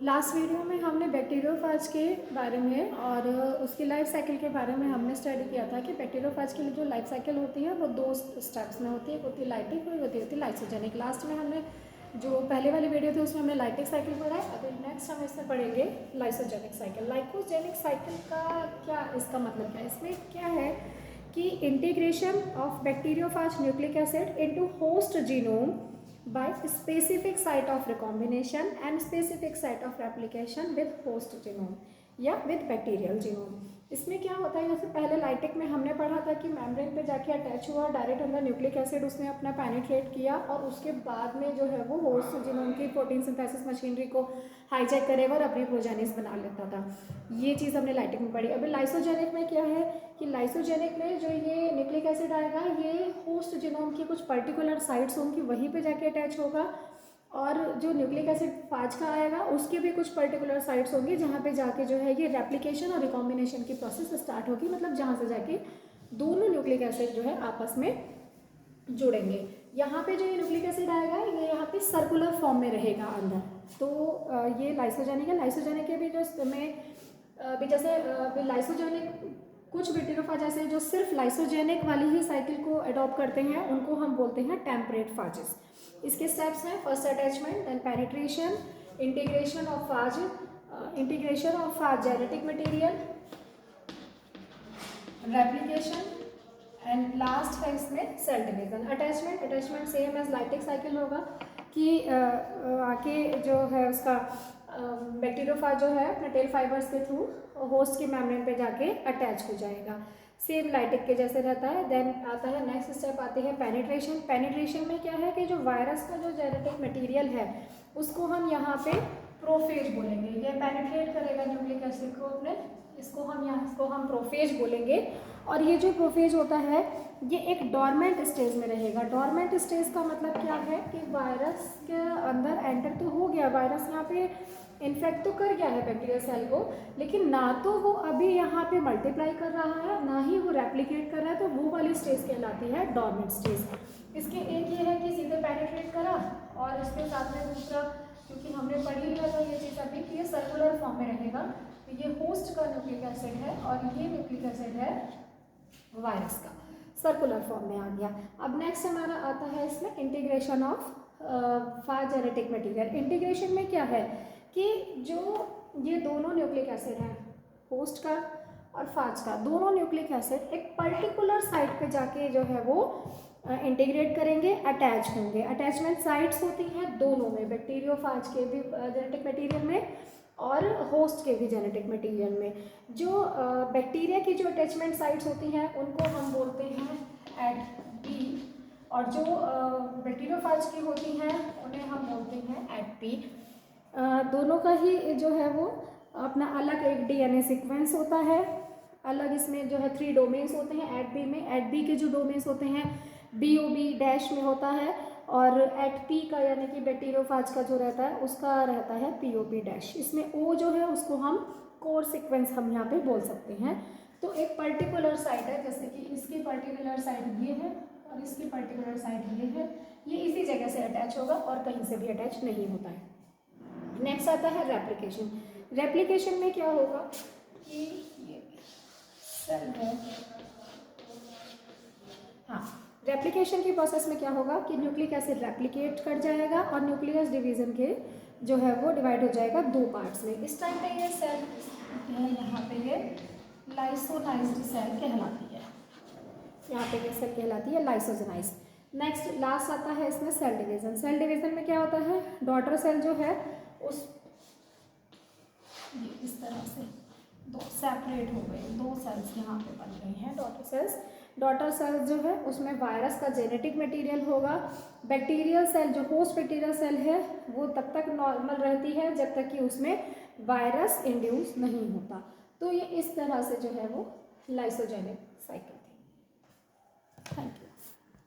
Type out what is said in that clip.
Last video में हमने bacteriophage के बारे में और उसकी लाइफ साइकिल के बारे में हमने स्टडी किया था कि बैक्टीरियोफाज की जो लाइफ साइकिल होती है वो दो स्टेप्स में होती है। एक होती है लाइटिक और होती है लाइसोजेनिक। लास्ट में हमने जो पहले वाली वीडियो थी उसमें हमने लाइटिक साइकिल पढ़ा है। अभी नेक्स्ट हम इसमें पढ़ेंगे लाइसोजेनिक साइकिल। लाइकोजेनिक साइकिल का क्या, इसका मतलब क्या है? इसमें क्या है कि integration of bacteriophage nucleic acid into host genome by specific site of recombination and specific site of replication with host genome या with bacterial genome। इसमें क्या होता है, जैसे पहले लाइटिक में हमने पढ़ा था कि मेम्ब्रेन पे जाके अटैच हुआ, डायरेक्ट अंदर न्यूक्लिक एसिड उसने अपना पेनिट्रेट किया और उसके बाद में जो है वो होस्ट जीनोम की प्रोटीन सिंथेसिस मशीनरी को हाईजैक करेगा और अपनी प्रोजेनिस बना लेता था। ये चीज़ हमने लाइटिक में पढ़ी। अभी लाइसोजेनिक में क्या है कि लाइसोजेनिक में जो ये न्यूक्लिक एसिड आएगा ये होस्ट जीनोम की कुछ पर्टिकुलर साइट्स होंगी, वहीं पे जाके अटैच होगा, और जो न्यूक्लिक एसिड फाज का आएगा उसके भी कुछ पर्टिकुलर साइट्स होंगी जहाँ पे जाके जो है ये रेप्लिकेशन और रिकॉम्बिनेशन की प्रोसेस स्टार्ट होगी, मतलब जहाँ से जाके दोनों न्यूक्लिक एसिड जो है आपस में जुड़ेंगे। यहाँ पे जो ये न्यूक्लिक एसिड आएगा ये यहाँ पे सर्कुलर फॉर्म में रहेगा अंदर। तो ये लाइसोजेनिक है। लाइसोजेनिक के भी जो में भी जैसे लाइसोजेनिक कुछ बैक्टीरियोफाज ऐसे जो सिर्फ लाइसोजेनिक वाली ही साइकिल को अडॉप्ट करते हैं, उनको हम बोलते हैं टेम्परेट फाजेस। इसके स्टेप्स हैं first attachment, then penetration, integration of phage genetic material, replication and last है इसमें cell division. Attachment same as lytic cycle होगा कि आके जो है उसका बैक्टीरियोफाज जो है अपने टेल फाइबर्स के थ्रू होस्ट की मेम्ब्रेन पे जाके अटैच हो जाएगा, सेम लाइटिक के जैसे रहता है। देन आता है नेक्स्ट स्टेप आती है पेनिट्रेशन। पेनिट्रेशन में क्या है कि जो वायरस का जो जेनेटिक मटेरियल है उसको हम यहाँ पे प्रोफेज बोलेंगे। ये पेनिट्रेट करेगा न्यूक्लिक एसिड को अपने, इसको हम प्रोफेज बोलेंगे। और ये जो प्रोफेज होता है ये एक डॉर्मेंट स्टेज में रहेगा। डॉर्मेंट स्टेज का मतलब क्या है कि वायरस के अंदर एंटर तो हो गया, वायरस यहाँ पे इन्फेक्ट तो कर गया है बैक्टीरियल सेल को, लेकिन ना तो वो अभी यहाँ पे मल्टीप्लाई कर रहा है ना ही वो रेप्लिकेट कर रहा है, तो वो वाली स्टेज कहलाती है डॉर्मेंट स्टेज। इसके एक ये है कि सीधे पेनिट्रेट करा और इसके साथ में दूसरा, क्योंकि हमने पढ़ ही लिया था ये चीज़ अभी कि ये सर्कुलर फॉर्म में रहेगा। तो ये होस्ट का न्यूक्लिक एसिड है और ये न्यूक्लिक एसिड है वायरस का, सर्कुलर फॉर्म में आ गया। अब नेक्स्ट हमारा आता है इसमें integration of phage genetic material. Integration में क्या है कि जो ये दोनों न्यूक्लिक एसिड हैं, होस्ट का और फाज का, दोनों न्यूक्लिक एसिड एक पर्टिकुलर साइट पे जाके जो है वो इंटीग्रेट करेंगे, अटैच होंगे। अटैचमेंट साइट्स होती हैं दोनों में, बैक्टीरियोफाज के भी जेनेटिक मटेरियल में और होस्ट के भी जेनेटिक मटेरियल में। जो बैक्टीरिया की जो अटैचमेंट साइट्स होती हैं उनको हम बोलते हैं एट बी, और जो बैक्टीरियोफाज की होती हैं उन्हें हम बोलते हैं एट पी। दोनों का ही जो है वो अपना अलग एक डीएनए सीक्वेंस होता है, अलग इसमें जो है 3 डोमेन्स होते हैं एट बी में। एट बी के जो डोमेन्स होते हैं BOB डैश में होता है, और एट पी का यानी कि बैक्टीरियोफाज का जो रहता है उसका रहता है POP डैश। इसमें O जो है उसको हम कोर सीक्वेंस हम यहाँ पे बोल सकते हैं। तो एक पर्टिकुलर साइट है, जैसे कि इसकी पर्टिकुलर साइट ये है और इसकी पर्टिकुलर साइट ये है, ये इसी जगह से अटैच होगा और कहीं से भी अटैच नहीं होता है। नेक्स्ट आता है रेप्लिकेशन। रेप्लिकेशन में क्या होगा कि ये सेल है, हाँ, रेप्लिकेशन की प्रोसेस में क्या होगा कि न्यूक्लिक एसिड रेप्लिकेट कर जाएगा और न्यूक्लियस डिवीजन के जो है वो डिवाइड हो जाएगा 2 पार्ट्स में। इस टाइम पे ये सेल है, यहाँ पे ये लाइसोनाइज्ड सेल कहलाती है, यहाँ पे ये सेल कहलाती है लाइसोजेनाइज्ड। नेक्स्ट लास्ट आता है इसमें सेल डिवीजन। सेल डिवीजन में क्या होता है, डॉटर सेल जो है उस इस तरह से 2 सेपरेट हो गए, 2 सेल्स यहाँ पे बन गई हैं डॉटर सेल्स। डॉटर सेल्स जो है उसमें वायरस का जेनेटिक मटेरियल होगा। बैक्टीरियल सेल जो होस्ट बैक्टीरियल सेल है वो तब तक नॉर्मल रहती है जब तक कि उसमें वायरस इंड्यूस नहीं होता। तो ये इस तरह से जो है वो लाइसोजेनिक साइकिल थी। Thank you.